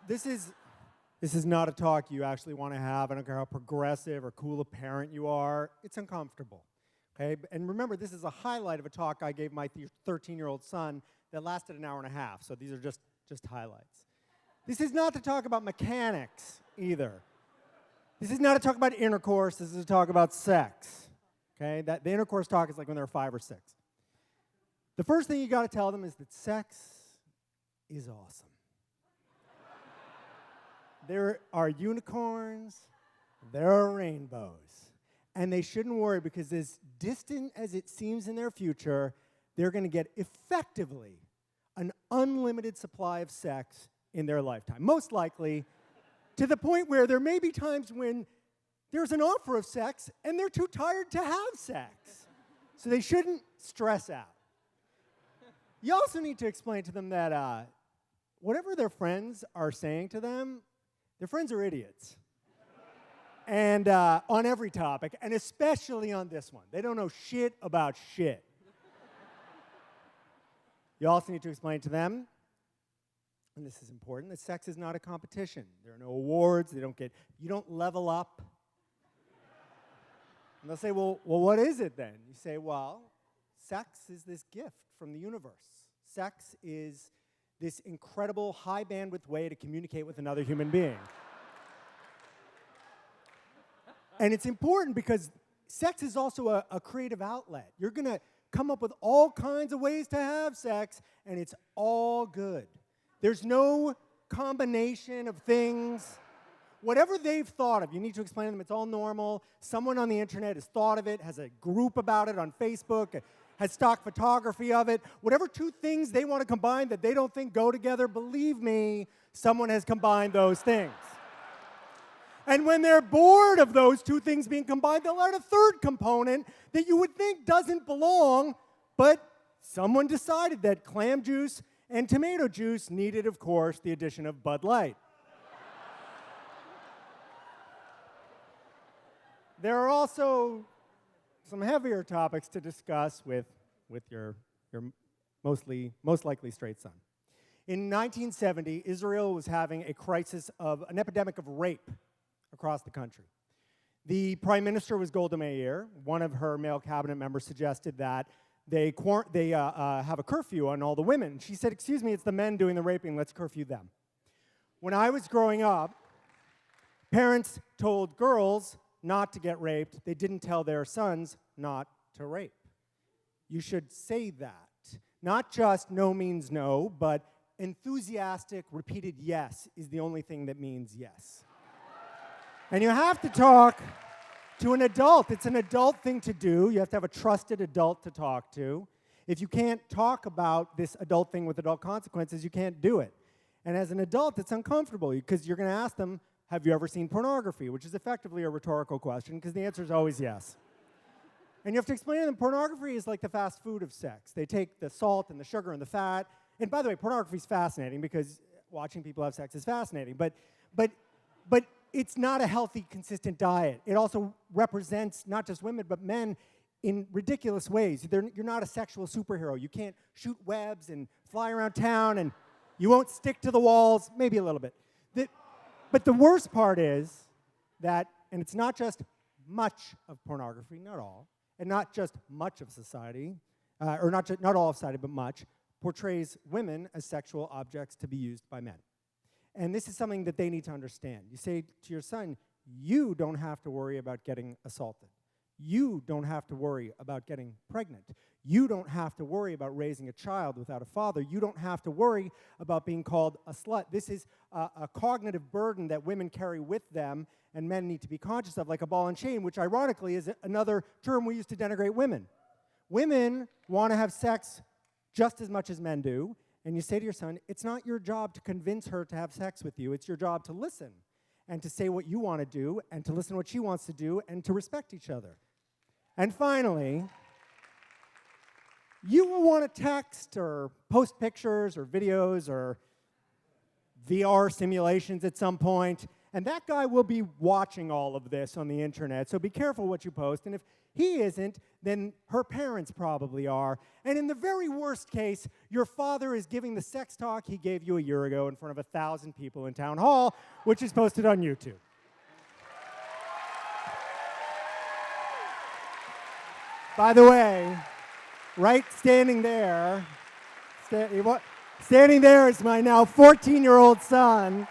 this is not a talk you actually want to have. I don't care how progressive or cool a parent you are. It's uncomfortable. Okay? And remember, this is a highlight of a talk I gave my 13-year-old son that lasted an hour and a half. So these are just highlights. This is not to talk about mechanics either. This is not a talk about intercourse. This is a talk about sex. Okay? The intercourse talk is like when they're 5 or 6. The first thing you got to tell them is that sex is awesome. There are unicorns, there are rainbows, and they shouldn't worry because as distant as it seems in their future, they're going to get effectively an unlimited supply of sex in their lifetime. Most likely to the point where there may be times when there's an offer of sex and they're too tired to have sex. So they shouldn't stress out. You also need to explain to them that whatever their friends are saying to them, their friends are idiots. And on every topic, and especially on this one. They don't know shit about shit. You also need to explain to them, and this is important, that sex is not a competition. There are no awards, you don't level up. And they'll say, well, what is it then? You say, well, sex is this gift from the universe. Sex is this incredible high bandwidth way to communicate with another human being. And it's important because sex is also a creative outlet. You're going to come up with all kinds of ways to have sex, and it's all good. There's no combination of things. Whatever they've thought of, you need to explain to them it's all normal. Someone on the internet has thought of it, has a group about it on Facebook, has stock photography of it. Whatever two things they want to combine that they don't think go together, believe me, someone has combined those things. And when they're bored of those two things being combined, they'll add a third component that you would think doesn't belong, but someone decided that clam juice and tomato juice needed, of course, the addition of Bud Light. There are also some heavier topics to discuss with your most likely straight son. In 1970, Israel was having an epidemic of rape across the country. The prime minister was Golda Meir. One of her male cabinet members suggested that they have a curfew on all the women. She said, excuse me, it's the men doing the raping, let's curfew them. When I was growing up, parents told girls not to get raped. They didn't tell their sons not to rape. You should say that. Not just no means no, but enthusiastic, repeated yes is the only thing that means yes. And you have to talk to an adult. It's an adult thing to do. You have to have a trusted adult to talk to. If you can't talk about this adult thing with adult consequences, you can't do it. And as an adult, it's uncomfortable because you're going to ask them, have you ever seen pornography? Which is effectively a rhetorical question because the answer is always yes. And you have to explain to them pornography is like the fast food of sex. They take the salt and the sugar and the fat. And by the way, pornography is fascinating because watching people have sex is fascinating. But it's not a healthy, consistent diet. It also represents not just women, but men in ridiculous ways. You're not a sexual superhero. You can't shoot webs and fly around town, and you won't stick to the walls, maybe a little bit. But the worst part is that, and it's not just much of pornography, not all, and not just much of society, or not all of society, but much, portrays women as sexual objects to be used by men. And this is something that they need to understand. You say to your son, you don't have to worry about getting assaulted. You don't have to worry about getting pregnant. You don't have to worry about raising a child without a father. You don't have to worry about being called a slut. This is a cognitive burden that women carry with them and men need to be conscious of, like a ball and chain, which ironically is another term we use to denigrate women. Women want to have sex just as much as men do. And you say to your son, it's not your job to convince her to have sex with you. It's your job to listen and to say what you want to do and to listen to what she wants to do and to respect each other. And finally, you will want to text or post pictures or videos or VR simulations at some point, and that guy will be watching all of this on the internet, so be careful what you post. And he isn't, then her parents probably are. And in the very worst case, your father is giving the sex talk he gave you a year ago in front of 1,000 people in town hall, which is posted on YouTube. By the way, right standing there, standing there is my now 14-year-old son.